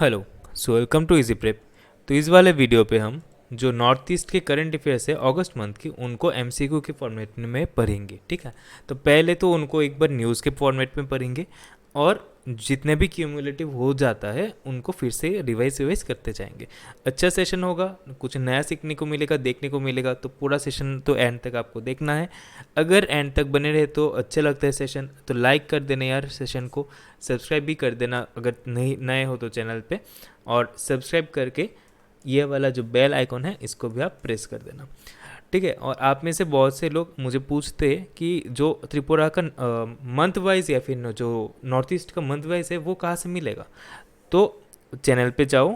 Hello. Welcome to easy prep. तो इस वाले वीडियो पे हम जो नॉर्थ ईस्ट के करंट अफेयर्स है अगस्त मंथ की, उनको एमसीक्यू के फॉर्मेट में पढ़ेंगे। ठीक है, तो पहले तो उनको एक बार न्यूज़ के फॉर्मेट में पढ़ेंगे और जितने भी क्यूमुलेटिव हो जाता है उनको फिर से रिवाइज करते जाएंगे। अच्छा सेशन होगा, कुछ नया सीखने को मिलेगा, देखने को मिलेगा। तो पूरा सेशन तो एंड तक आपको देखना है। अगर एंड तक बने रहे तो अच्छा लगता है सेशन, तो लाइक कर देना यार सेशन को, सब्सक्राइब भी कर देना अगर नहीं नए हो तो चैनल पे, और सब्सक्राइब करके ये वाला जो बेल आइकॉन है इसको भी आप प्रेस कर देना। ठीक है, और आप में से बहुत से लोग मुझे पूछते हैं कि जो त्रिपुरा का मंथ वाइज या फिर जो नॉर्थ ईस्ट का मंथ वाइज है वो कहाँ से मिलेगा। तो चैनल पे जाओ,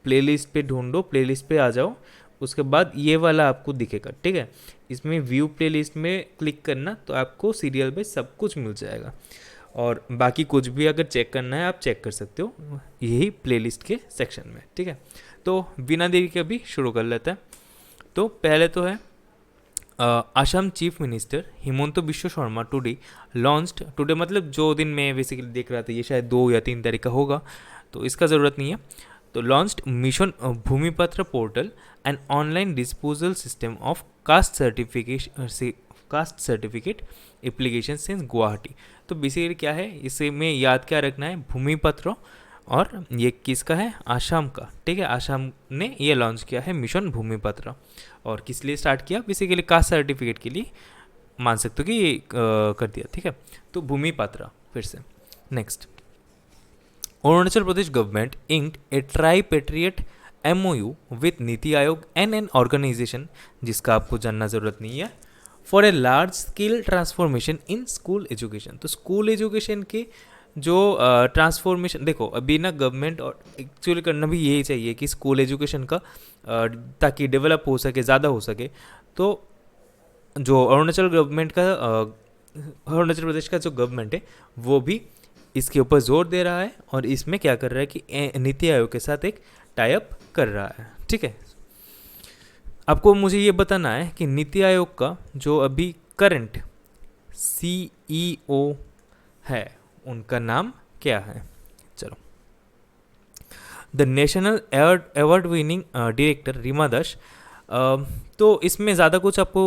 प्लेलिस्ट पे ढूंढो, प्लेलिस्ट पे आ जाओ, उसके बाद ये वाला आपको दिखेगा। ठीक है, इसमें व्यू प्लेलिस्ट में क्लिक करना तो आपको सीरियल बाय सब कुछ मिल जाएगा। और बाकी कुछ भी अगर चेक करना है आप चेक कर सकते हो यही प्लेलिस्ट के सेक्शन में। ठीक है, तो बिना देरी के अभी शुरू कर लेते हैं। तो पहले तो है Assam chief minister Himanta Biswa Sharma today launched, today मतलब जो दिन मैं बेसिकली देख रहा था ये शायद 2 या 3 तारीख का होगा, तो इसका ज़रूरत नहीं है। तो launched mission Bhumipatra portal and online disposal system of caste certificate application since Guwahati. तो बेसिकली क्या है, इसे में याद क्या रखना है, भूमिपत्र, और ये किसका है, आसाम का। ठीक है, आसाम ने ये लॉन्च किया है मिशन भूमिपत्र। और किस लिए स्टार्ट किया, बेसिकली कास्ट सर्टिफिकेट के लिए मान सकते हो कि ये कर दिया। ठीक है, तो भूमिपत्र फिर से। Next, Arunachal Pradesh government inked a tripartite MOU with NITI Aayog and N organisation जिसका आपको जानना ज़रूरत नहीं है, for a large scale transformation in school education. तो स्कूल एजुकेशन के जो ट्रांसफॉर्मेशन, देखो अभी ना गवर्नमेंट और एक्चुअली करना भी यही चाहिए कि स्कूल एजुकेशन का ताकि डेवलप हो सके, ज़्यादा हो सके। तो जो अरुणाचल गवर्नमेंट का अरुणाचल प्रदेश का जो गवर्नमेंट है वो भी इसके ऊपर जोर दे रहा है, और इसमें क्या कर रहा है कि नीति आयोग के साथ एक टाई अप कर रहा है। ठीक है, आपको मुझे ये बताना है कि नीति आयोग का जो अभी करंट CEO है उनका नाम क्या है। चलो, the national award winning director Rima Das. तो इसमें ज़्यादा कुछ आपको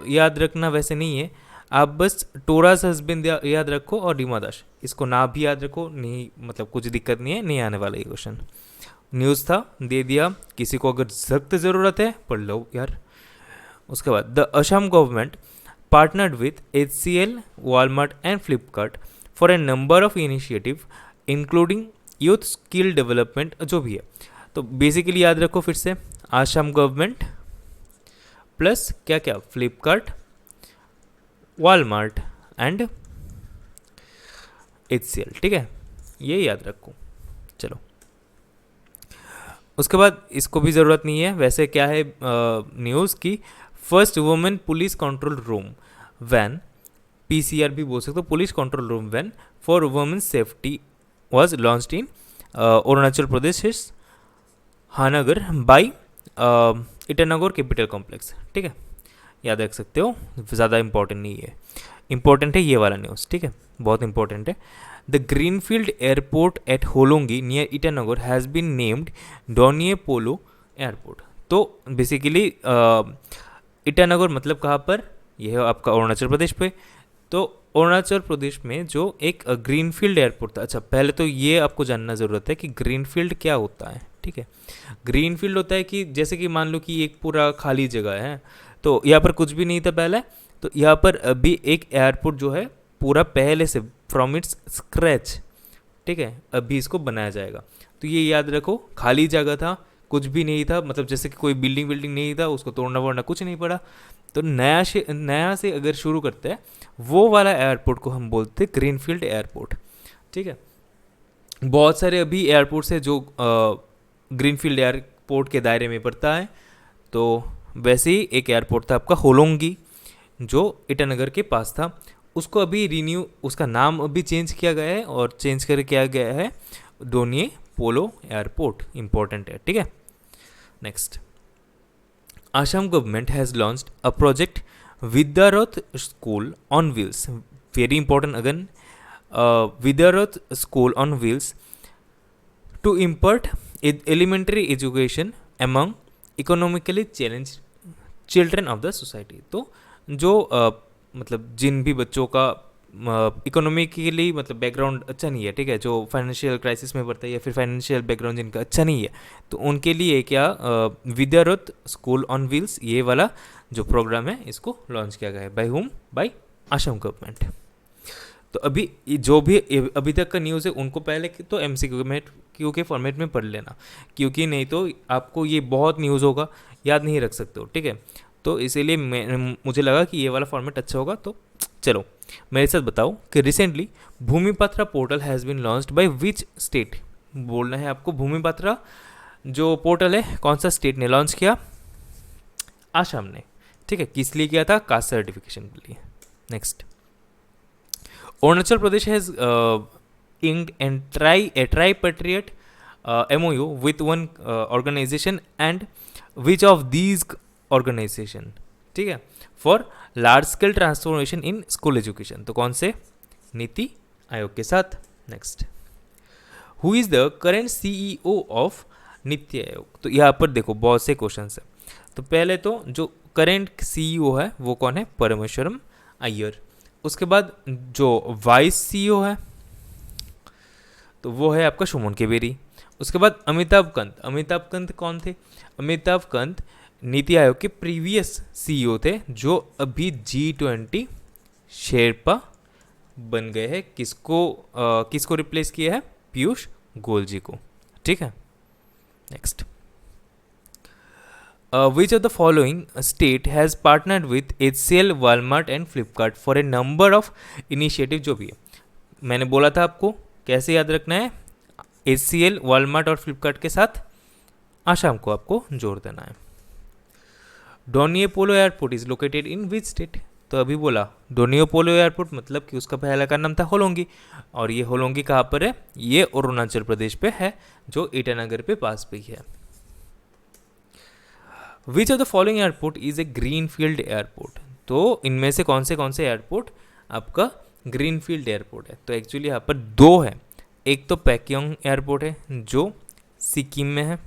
याद रखना वैसे नहीं है, आप बस टोरास हस्बैंड याद रखो और रीमा दास, इसको नाम भी याद रखो, नहीं मतलब कुछ दिक्कत नहीं है, नहीं आने वाला ये क्वेश्चन। न्यूज़ था, दे दिया, किसी को अगर सख्त ज़रूरत है पढ़ लो यार। उसके बाद, the Assam government partnered with HCL, Walmart and Flipkart for a number of initiative including youth skill development, जो भी है। तो बेसिकली याद रखो फिर से, असम गवर्नमेंट प्लस क्या क्या, फ्लिपकार्ट, वॉलमार्ट एंड HCL। ठीक है, ये याद रखो। चलो, उसके बाद इसको भी ज़रूरत नहीं है वैसे, क्या है न्यूज़ की, first women police control room van, PCR भी बोल सकते हो, police control room van for women safety was launched in Arunachal Pradesh हानगर बाई ईटानगर कैपिटल कॉम्प्लेक्स। ठीक है, याद रख सकते हो, ज़्यादा इंपॉर्टेंट नहीं है, इंपॉर्टेंट है ये वाला न्यूज़। ठीक है, बहुत इंपॉर्टेंट है। The greenfield airport at Hollongi near Itanagar has been named Donyi Polo airport. तो बेसिकली ईटानगर मतलब कहाँ पर, यह है आपका अरुणाचल प्रदेश पे। तो अरुणाचल प्रदेश में जो एक ग्रीनफील्ड एयरपोर्ट था। अच्छा, पहले तो ये आपको जानना ज़रूरत है कि ग्रीनफील्ड क्या होता है। ठीक है, ग्रीनफील्ड होता है कि जैसे कि मान लो कि एक पूरा खाली जगह है, तो यहाँ पर कुछ भी नहीं था पहले, तो यहाँ पर अभी एक एयरपोर्ट जो है पूरा पहले से फ्रॉम इट्स स्क्रैच, ठीक है, अभी इसको बनाया जाएगा। तो ये याद रखो, खाली जगह था, कुछ भी नहीं था, मतलब जैसे कि कोई बिल्डिंग नहीं था, उसको तोड़ना वोड़ना कुछ नहीं पड़ा। तो नया से अगर शुरू करते हैं वो वाला एयरपोर्ट को हम बोलते हैं ग्रीनफील्ड एयरपोर्ट। ठीक है, बहुत सारे अभी एयरपोर्ट्स है जो ग्रीनफील्ड एयरपोर्ट के दायरे में पड़ता है। तो वैसे ही एक एयरपोर्ट था आपका होलोंगी जो ईटानगर के पास था, उसको अभी रिन्यू, उसका नाम अभी चेंज किया गया है, और चेंज कर किया गया है डोनिये पोलो एयरपोर्ट। इंपॉर्टेंट है। ठीक है, next, Assam government has launched a project Vidyaroth School on Wheels. Very important again, Vidyaroth School on Wheels to impart elementary education among economically challenge children of the society. तो जो मतलब जिन भी बच्चों का economically मतलब बैकग्राउंड अच्छा नहीं है, ठीक है, जो फाइनेंशियल क्राइसिस में पड़ता है या फिर फाइनेंशियल बैकग्राउंड जिनका अच्छा नहीं है, तो उनके लिए क्या विद्यारथ स्कूल ऑन व्हील्स ये वाला जो प्रोग्राम है इसको लॉन्च किया गया है। By whom? By Assam government. तो अभी जो भी अभी तक का न्यूज़ है उनको पहले तो MCQ के फॉर्मेट में पढ़ लेना, क्योंकि नहीं तो आपको ये बहुत न्यूज़ होगा, याद नहीं रख सकते हो, ठीक है। तो इसीलिए मुझे लगा कि ये वाला फॉर्मेट अच्छा होगा। तो चलो मेरे साथ बताओ कि recently Bhumipatra portal has been launched by which state. बोलना है आपको भूमिपत्रा जो पोर्टल है कौन सा स्टेट ने लॉन्च किया? आसाम ने, ठीक है। किस लिए किया था? कास्ट सर्टिफिकेशन के लिए। Next, Arunachal Pradesh has inked a tripartite MOU with one organization and which of these organization, ठीक है, for large scale transformation in school education. तो कौन से? नीति आयोग के साथ। Next, who is the current CEO of NITI Aayog? तो यहाँ पर देखो बहुत से क्वेश्चन है। तो पहले तो जो करेंट CEO है वो कौन है? परमेश्वरम अय्यर। उसके बाद जो वाइस CEO है तो वो है आपका सुमन केवेरी। उसके बाद अमिताभ कंत। अमिताभ कंत कौन थे? अमिताभ कंत नीति आयोग के प्रीवियस CEO थे जो अभी G20 शेरपा बन गए हैं। किसको रिप्लेस किया है? पीयूष गोयल जी को, ठीक है। Next, which of the following state has partnered with HCL, Walmart and Flipkart for a number of initiative? जो भी है मैंने बोला था आपको कैसे याद रखना है, HCL, वॉलमार्ट और फ्लिपकार्ट के साथ आसाम को आपको जोड़ देना है। Donyi Polo airport is located in which state? तो अभी बोला डोनियो पोलो एयरपोर्ट मतलब कि उसका पहला का नाम था होलोंगी, और ये होलोंगी कहाँ पर है? ये अरुणाचल प्रदेश पे है जो ईटानगर पे पास पे ही है। विच of the following airport is a green field airport? तो इनमें से कौन से एयरपोर्ट आपका ग्रीन फील्ड एयरपोर्ट है? तो एक्चुअली यहाँ पर दो है। एक तो पैक्योंग एयरपोर्ट है जो सिक्किम में है,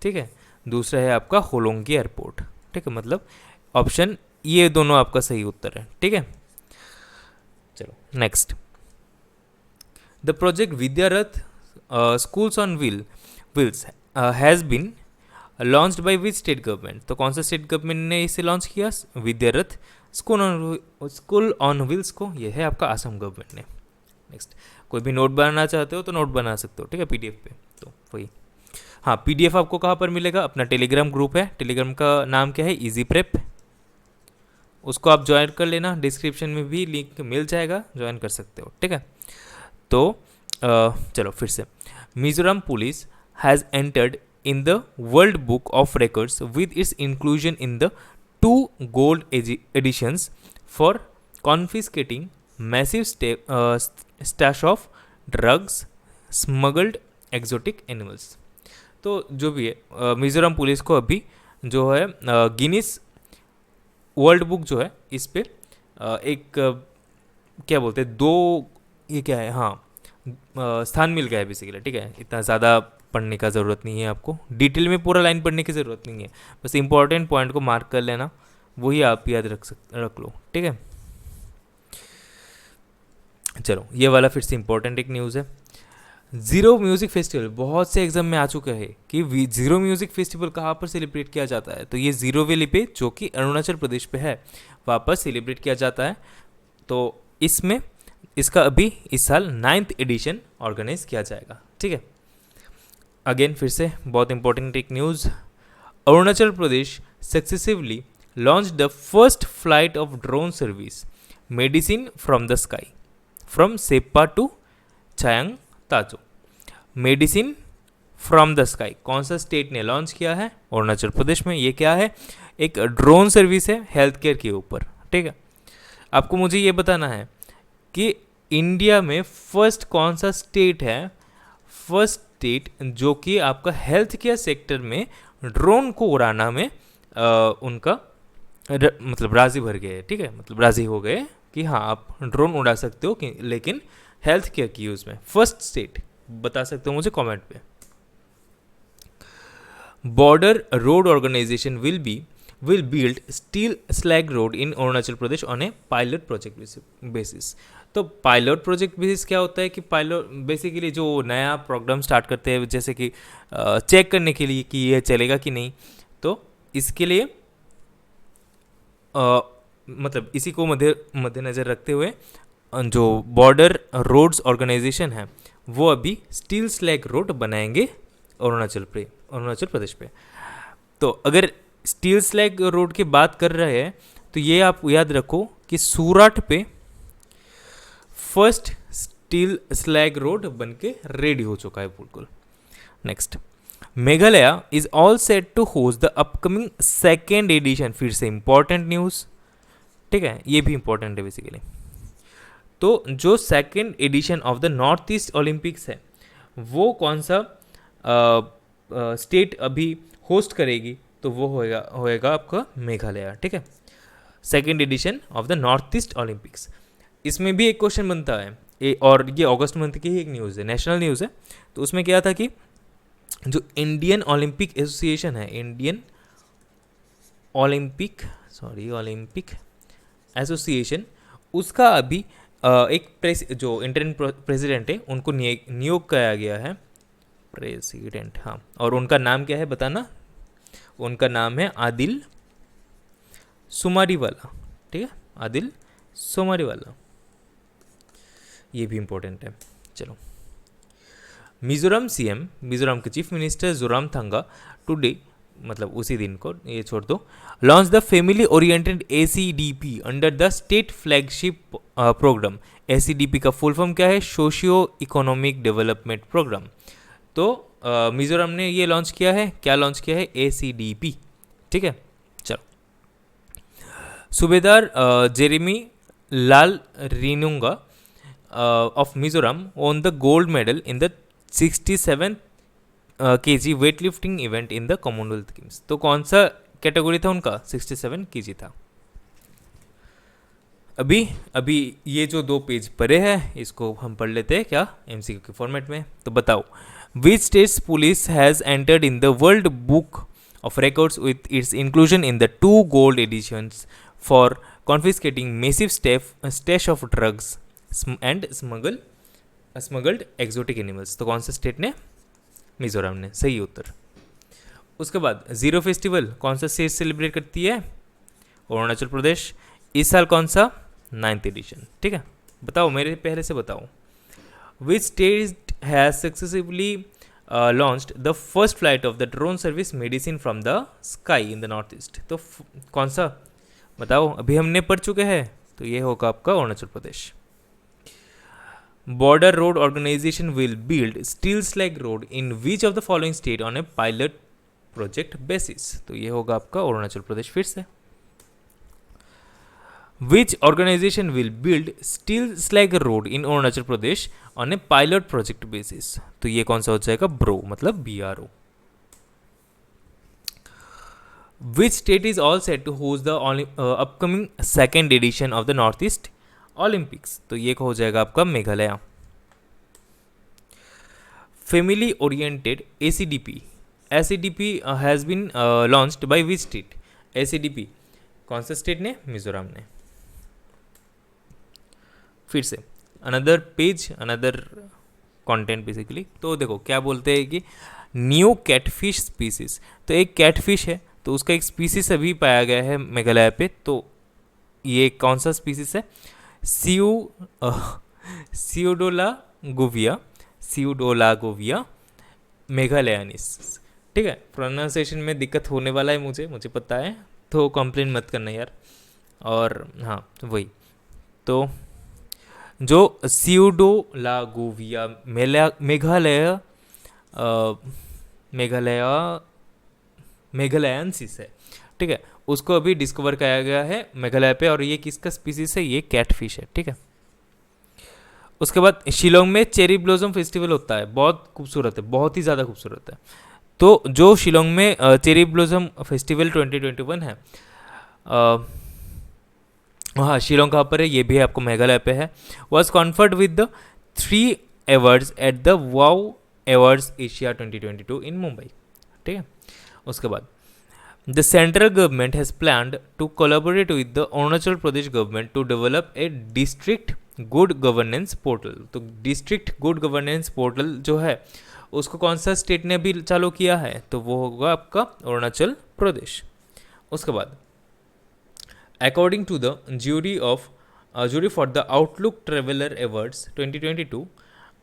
ठीक है। दूसरा है आपका होलोंगी एयरपोर्ट, ठीक है। मतलब ऑप्शन ये दोनों आपका सही उत्तर है, ठीक है। चलो next, the project Vidyarath schools on wheels has been launched by which state government? तो कौन सा स्टेट गवर्नमेंट ने इसे लॉन्च किया? विद्यारथ स्कूल ऑन व्हील्स को, ये है आपका असम गवर्नमेंट ने। नेक्स्ट, कोई भी नोट बनाना चाहते हो तो नोट बना सकते हो, ठीक है, PDF पे। तो वही, हाँ, PDF आपको कहाँ पर मिलेगा? अपना टेलीग्राम ग्रुप है, टेलीग्राम का नाम क्या है? Easy prep. उसको आप ज्वाइन कर लेना, डिस्क्रिप्शन में भी लिंक मिल जाएगा, ज्वाइन कर सकते हो, ठीक है। तो चलो फिर से, Mizoram police has entered in the World Book of Records with its inclusion in the 2 gold editions for confiscating massive stash of drugs, smuggled exotic animals। तो जो भी है मिजोरम पुलिस को अभी जो है गिनीस वर्ल्ड बुक जो है इस पे एक क्या बोलते हैं, ये क्या है, हाँ, स्थान मिल गया है बेसिकली, ठीक है। इतना ज़्यादा पढ़ने का ज़रूरत नहीं है आपको, डिटेल में पूरा लाइन पढ़ने की ज़रूरत नहीं है, बस इंपॉर्टेंट पॉइंट को मार्क कर लेना, वही आप याद रख लो, ठीक है। चलो ये वाला फिर से इंपॉर्टेंट एक न्यूज़ है। ज़ीरो म्यूज़िक फेस्टिवल बहुत से एग्जाम में आ चुका है कि ज़ीरो म्यूज़िक फेस्टिवल कहाँ पर सेलिब्रेट किया जाता है? तो ये ज़ीरो वैली पे जो कि अरुणाचल प्रदेश पे है वहाँ पर सेलिब्रेट किया जाता है। तो इसमें इसका अभी इस साल 9th एडिशन ऑर्गेनाइज किया जाएगा, ठीक है। अगेन फिर से बहुत इंपॉर्टेंट एक news, Arunachal Pradesh successively launch the first flight of drone service medicine from the sky from Seppa to Chayang Tajo. Medicine from the sky कौन सा स्टेट ने लॉन्च किया है? अरुणाचल प्रदेश में। ये क्या है? एक ड्रोन सर्विस है हेल्थ केयर के ऊपर, ठीक है। आपको मुझे ये बताना है कि इंडिया में फर्स्ट कौन सा स्टेट है, फर्स्ट स्टेट जो कि आपका हेल्थ केयर सेक्टर में ड्रोन को उड़ाना में उनका मतलब राजी भर गए, ठीक है, मतलब राजी हो गए कि हाँ आप ड्रोन उड़ा सकते हो, लेकिन हेल्थ केयर की यूज़ में फर्स्ट स्टेट बता सकते हो मुझे कमेंट पे। Border road organisation will build steel slag road in Arunachal Pradesh on a pilot project basis. तो पायलट प्रोजेक्ट बेसिस क्या होता है कि पायलट बेसिकली जो नया प्रोग्राम स्टार्ट करते हैं, जैसे कि चेक करने के लिए कि ये चलेगा कि नहीं, तो इसके लिए मतलब इसी को मद्देनज़र रखते हुए जो बॉर्डर रोड्स ऑर्गेनाइजेशन है वो अभी स्टील स्लैग रोड बनाएंगे अरुणाचल प्रदेश पे। तो अगर स्टील स्लैग रोड की बात कर रहे हैं तो ये आप याद रखो कि सूरत पे फर्स्ट स्टील स्लैग रोड बन के रेडी हो चुका है बिल्कुल। Next, Meghalaya is all set to host the upcoming second edition. फिर से इंपॉर्टेंट न्यूज़, ठीक है, ये भी इंपॉर्टेंट है बेसिकली। तो जो second edition of the north East Olympics है वो कौन सा स्टेट अभी होस्ट करेगी, तो वो होएगा आपका मेघालय, ठीक है। Second edition of the north East Olympics, इसमें भी एक क्वेश्चन बनता है और ये अगस्त मंथ की ही एक न्यूज़ है, नेशनल न्यूज़ है। तो उसमें क्या था कि जो इंडियन ओलंपिक एसोसिएशन है, इंडियन ओलंपिक एसोसिएशन, उसका अभी एक जो इंटरिम प्रेसिडेंट है उनको नियोग किया गया है, प्रेसिडेंट, हाँ, और उनका नाम क्या है बताना। उनका नाम है आदिल सुमारीवाला, ठीक है, आदिल सुमारीवाला, ये भी इंपॉर्टेंट है। चलो, मिजोरम सीएम, मिजोरम के चीफ मिनिस्टर जोरामथंगा टुडे, मतलब उसी दिन को, ये छोड़ दो, launch the family oriented ACDP under the state flagship programme. ACDP का फुल फॉर्म क्या है? Socio economic development programme. तो मिजोरम ने ये लॉन्च किया है, क्या लॉन्च किया है? एसीडीपी, ठीक है। चलो, Subedar Jeremy Lalrinnunga of Mizoram won the gold medal in the 67 kg weightlifting event in the Commonwealth Games. तो कौन सा कैटेगरी था उनका? 67 kg था। अभी ये जो 2 पेज परे हैं इसको हम पढ़ लेते हैं, क्या, एमसीक्यू के फॉर्मेट में। तो बताओ, which state's police has entered in the World Book of Records with its inclusion in the 2 gold editions for confiscating massive stash of drugs and smuggled exotic animals. तो कौन सा स्टेट ने? मिजोरम ने, सही उत्तर। उसके बाद जीरो फेस्टिवल कौन सा स्टेट सेलिब्रेट करती है? अरुणाचल प्रदेश। इस साल कौन सा? 9th एडिशन, ठीक है। बताओ, मेरे पहले से बताओ, which state has successfully launched the first flight of the drone service medicine from the sky in the north east. तो कौन सा बताओ? अभी हमने पढ़ चुके हैं, तो ये होगा आपका Arunachal Pradesh. Border road organisation will build steel slag road in which of the following state on a pilot project basis. तो ये होगा आपका अरुणाचल प्रदेश। फिर से, which organisation will build steel slag road in Arunachal Pradesh on a pilot project basis. तो ये कौन सा हो जाएगा? ब्रो, मतलब BRO। Which state is all set to host the upcoming second edition of the north East Olympics. तो ये हो जाएगा आपका Meghalaya. Family oriented ACDP has been launched by which state? ACDP कौन सा स्टेट ने? मिजोरम ने। फिर से another page, another content basically. तो देखो क्या बोलते हैं कि न्यू कैटफिश स्पीसीज। तो एक कैटफिश है, तो उसका एक स्पीसीज अभी पाया गया है मेघालय पे। तो ये कौन सा स्पीसीज है? सियोडोलागोविया मेघालयानिस, ठीक है। प्रोनाउंसिएशन में दिक्कत होने वाला है मुझे पता है, तो कंप्लेन मत करना यार। और हाँ, वही तो जो सियोडोलागोविया मेघालयानसिस है, ठीक है, उसको अभी डिस्कवर किया गया है मेघालय पे। और ये किसका स्पीसीज है? ये कैटफिश है, ठीक है। उसके बाद शिलोंग में चेरी ब्लॉसम फेस्टिवल होता है, बहुत खूबसूरत है, बहुत ही ज़्यादा खूबसूरत है। तो जो शिलोंग में चेरी ब्लॉसम फेस्टिवल 2021 है, हाँ, शिलोंग कहाँ पर है? ये भी आपको मेघालय पे है। Was conferred with the 3 awards at the wow awards Asia 2022 in Mumbai, ठीक है। उसके बाद the central government has planned to collaborate with the Arunachal Pradesh government to develop a district good governance portal. तो डिस्ट्रिक्ट गुड गवर्नेंस पोर्टल जो है उसको कौन सा स्टेट ने भी चालू किया है, तो वो होगा आपका अरुणाचल प्रदेश। उसके बाद according to the jury for the Outlook Traveler Awards 2022,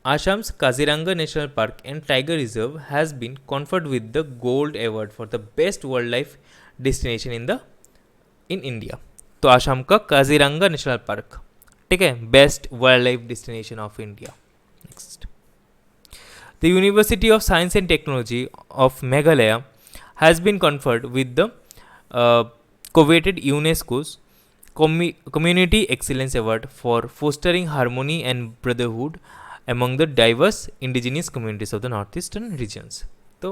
Assam's Kaziranga National Park and Tiger Reserve has been conferred with the Gold Award for the best wildlife destination in India। तो आसाम का काजीरंगा नेशनल पार्क, ठीक है, best wild life destination of India. Next, the university of science and technology of Meghalaya has been conferred with the coveted UNESCO's Community Excellence Award for fostering harmony and brotherhood among the diverse indigenous communities of the northeastern regions। तो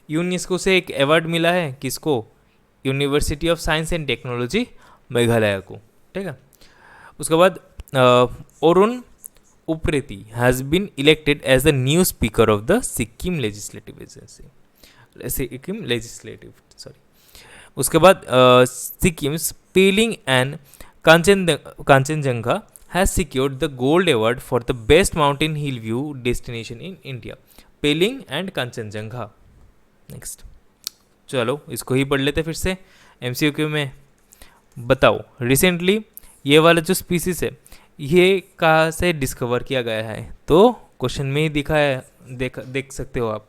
UNESCO से एक award मिला है किसको? University of science and technology Meghalaya को, ठीक है। उसके बाद Arun Upreti has been elected as the new speaker of the Sikkim legislative उसके बाद Sikkim's Pelling and Kanchenjunga has secured the gold award for the best mountain hill view destination in India. Pelling and Kanchenjunga. Next, चलो इसको ही पढ़ लेते फिर से MCQ में। बताओ रिसेंटली ये वाला जो स्पीसीज है ये कहाँ से डिस्कवर किया गया है? तो क्वेश्चन में ही दिखा है, देख सकते हो आप,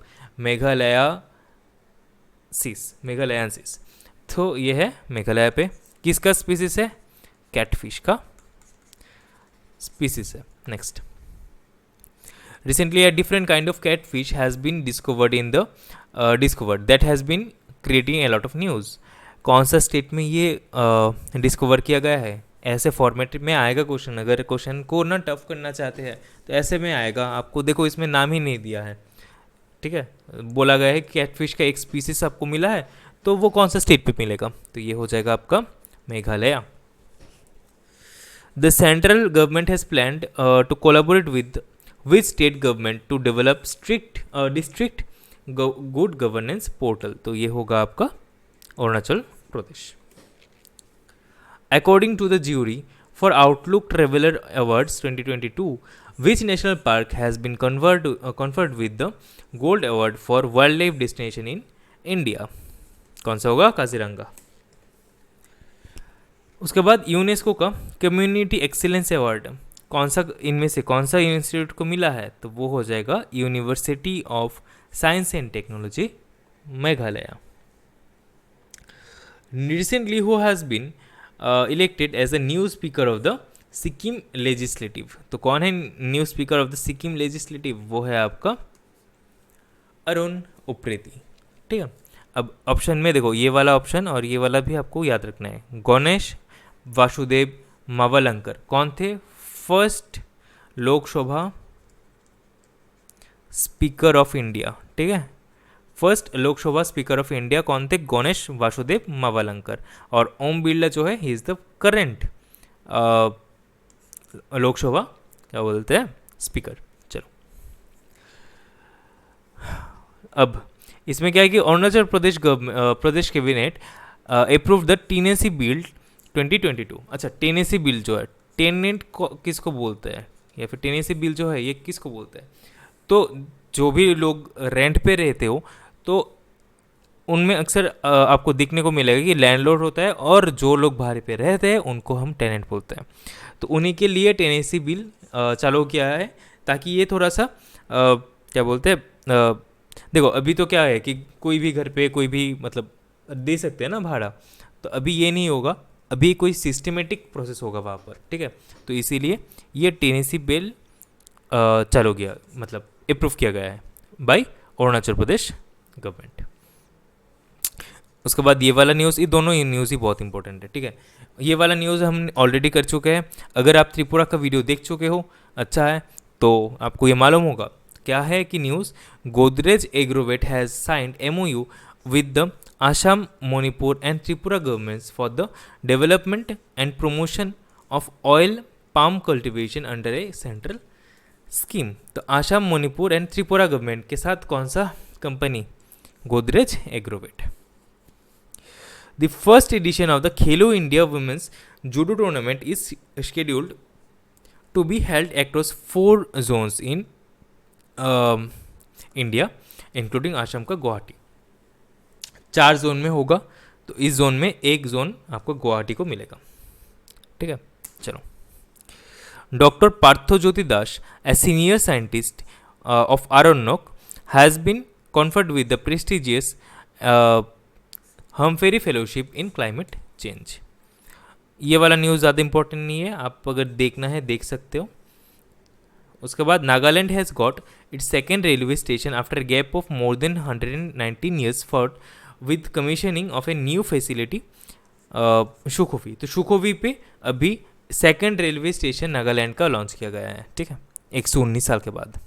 मेघालयनसिस। तो ये है मेघालय पे, किसका स्पीसीज है? कैटफिश का स्पीसीज है। Next, recently a different kind of catfish has been discovered that has been creating a lot of news। कौन सा स्टेट में ये डिस्कवर किया गया है? ऐसे फॉर्मेट में आएगा क्वेश्चन, अगर क्वेश्चन को ना टफ करना चाहते हैं तो ऐसे में आएगा। आपको देखो इसमें नाम ही नहीं दिया है, ठीक है, बोला गया है कैटफिश का एक स्पीसीज आपको मिला है, तो वो कौन सा स्टेट पे मिलेगा? तो ये हो जाएगा आपका Meghalaya. The central government has planned to collaborate with state government to develop district good governance portal. तो ये होगा आपका Arunachal Pradesh. According to the jury for Outlook Traveller awards 2022, which national park has been conferred with the gold award for wildlife destination in India? कौन सा होगा? काजीरंगा। उसके बाद UNESCO का कम्युनिटी एक्सीलेंस अवार्ड कौन सा, इनमें से कौन सा इंस्टीट्यूट को मिला है? तो वो हो जाएगा university of science and technology Meghalaya. Recently who has been elected as a new speaker of the Sikkim legislative. तो कौन है new speaker of the Sikkim legislative? वो है आपका अरुण उप्रेती, ठीक है। अब ऑप्शन में देखो, ये वाला ऑप्शन और ये वाला भी आपको याद रखना है। गणेश वासुदेव मावलंकर कौन थे? First Lok Sabha speaker of India, ठीक है। First Lok Sabha speaker of India कौन थे? गणेश वासुदेव मावलंकर। और ओम बिरला जो है he is the current Lok Sabha क्या बोलते हैं स्पीकर। चलो अब इसमें क्या है कि Arunachal Pradesh cabinet approve the tenancy bill 2022। अच्छा, टेनेसी बिल जो है, टेनेंट किसको बोलते हैं, या फिर टेनेसी बिल जो है ये किसको बोलते हैं? तो जो भी लोग रेंट पे रहते हो तो उनमें अक्सर आपको देखने को मिलेगा कि लैंडलॉर्ड होता है और जो लोग भाड़े पे रहते हैं उनको हम टेनेंट बोलते हैं। तो उन्हीं के लिए टेनेसी बिल चालू किया है, ताकि ये थोड़ा सा क्या बोलते हैं, देखो अभी तो क्या है कि कोई भी घर पे कोई भी मतलब दे सकते हैं ना भाड़ा, तो अभी ये नहीं होगा, अभी कोई सिस्टमेटिक प्रोसेस होगा वहाँ पर, ठीक है। तो इसीलिए ये टेनेसी बिल चालू किया, मतलब अप्रूव किया गया है बाय अरुणाचल प्रदेश गवर्नमेंट। उसके बाद ये वाला न्यूज़, ये दोनों ही न्यूज़ ही बहुत इंपॉर्टेंट है, ठीक है। ये वाला न्यूज़ हम ऑलरेडी कर चुके हैं। अगर आप त्रिपुरा का वीडियो देख चुके हो, अच्छा है, तो आपको ये मालूम होगा क्या है कि news Godrej Agrovet has signed MOU with the Assam, Manipur and Tripura governments for the development and promotion of oil palm cultivation under a central scheme. तो आसाम, मणिपुर एंड त्रिपुरा गवर्नमेंट के साथ कौन सा company? Godrej Agrovet. The first edition of the Khelo India women's judo tournament is scheduled to be held across 4 zones in India including Assam का Guwahati. 4 zone में होगा, तो इस जोन में एक जोन आपको गुवाहाटी को मिलेगा। ठीक है, चलो। Doctor Partha Jyoti Das, a senior scientist of Aaranyak, has been conferred with the prestigious Humphrey fellowship in climate change. ये वाला न्यूज़ ज़्यादा इंपॉर्टेंट नहीं है, आप अगर देखना है देख सकते हो। उसके बाद Nagaland has got its second railway station after gap of more than 119 years for with commissioning of a new facility Shokhuvi. तो शुखोवी पे अभी सेकेंड रेलवे स्टेशन नागालैंड का लॉन्च किया गया है। ठीक है, 119 साल के बाद।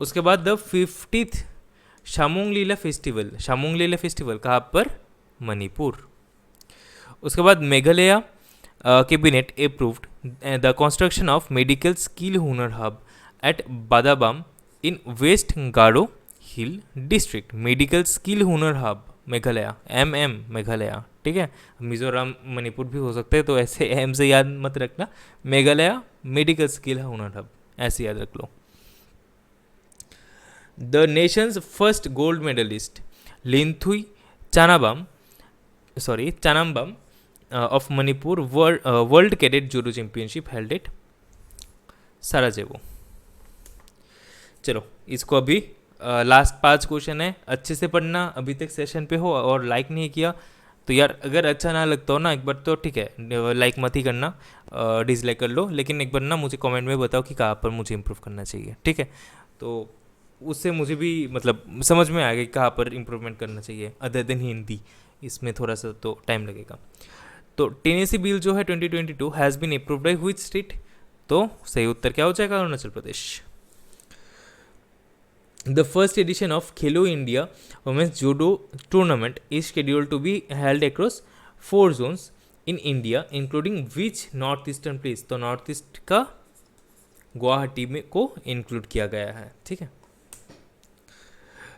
उसके बाद द 50th शामोंग लीला फेस्टिवल कहाँ पर? मणिपुर। उसके बाद Meghalaya cabinet approved the construction of medical skill Hunar hub eight बादाबाम in waste Garo hill district. Medical skill Hunar hub Meghalaya, Meghalaya. ठीक है, मिजोरम मणिपुर भी हो सकते हैं, तो ऐसे एम से याद मत रखना। Meghalaya medical skill Hunar hub ऐसे याद रख लो। The nation's first gold medallist Linthoi Chanambam of Manipur World Cadet Judo Championship held at Sarajevo. चलो, इसको अभी लास्ट 5 क्वेश्चन है, अच्छे से पढ़ना। अभी तक सेशन पे हो और लाइक नहीं किया तो यार, अगर अच्छा ना लगता हो ना एक बार तो ठीक है, लाइक मत ही करना, डिसलाइक कर लो, लेकिन एक बार ना मुझे कमेंट में बताओ कि कहाँ पर मुझे इम्प्रूव करना चाहिए। ठीक है, तो उससे मुझे भी मतलब समझ में आएगा कि कहाँ पर इम्प्रूवमेंट करना चाहिए, अदर देन हिंदी। इसमें थोड़ा सा तो टाइम लगेगा। तो टेनेसी बिल जो है 2022 has been approved by which state? तो सही उत्तर क्या हो जाएगा? Arunachal Pradesh. The first edition of Khelo India women's judo tournament is scheduled to be held across 4 zones in India including which north eastern place? तो नॉर्थ ईस्ट का गुवाहाटी में को इंक्लूड किया गया है। ठीक है।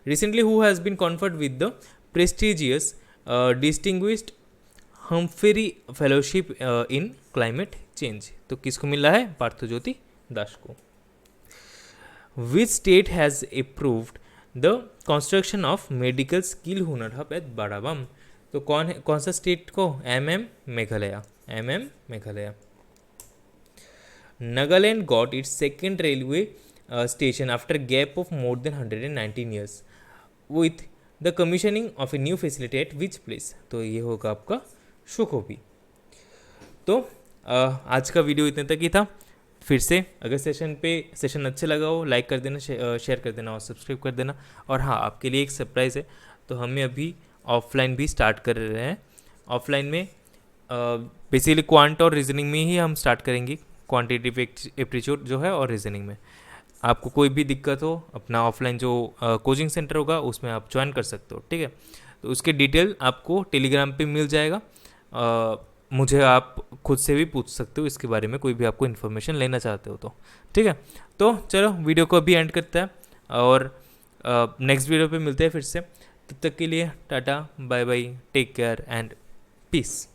Recently who has been conferred with the prestigious distinguished Humphrey fellowship in climate change? तो किसको मिला है? पार्थो ज्योति दास को। Which state has approved the construction of medical skill Hunar hub at Badabam? तो कौन सा स्टेट को? Meghalaya. Meghalaya. Nagaland got its second railway station after gap of more than 119 years with the commissioning of a new facility at which place? तो ये होगा आपका शुखोवी। तो आज का वीडियो इतने तक ही था। फिर से अगर सेशन अच्छे लगा हो, लाइक कर देना, शेयर कर देना और सब्सक्राइब कर देना। और हाँ, आपके लिए एक सरप्राइज़ है, तो हमें अभी ऑफलाइन भी स्टार्ट कर रहे हैं। ऑफलाइन में बेसिकली क्वांट और रीजनिंग में ही हम स्टार्ट करेंगे, क्वांटिटेटिव एप्टीट्यूड जो है और रीजनिंग में। आपको कोई भी दिक्कत हो, अपना ऑफलाइन जो कोचिंग सेंटर होगा उसमें आप ज्वाइन कर सकते हो। ठीक है, तो उसके डिटेल आपको टेलीग्राम पे मिल जाएगा। मुझे आप खुद से भी पूछ सकते हो इसके बारे में, कोई भी आपको इन्फॉर्मेशन लेना चाहते हो तो। ठीक है, तो चलो वीडियो को अभी एंड करते हैं और नेक्स्ट वीडियो पे मिलते हैं फिर से। तब तक के लिए tata, bye bye, take care and piece.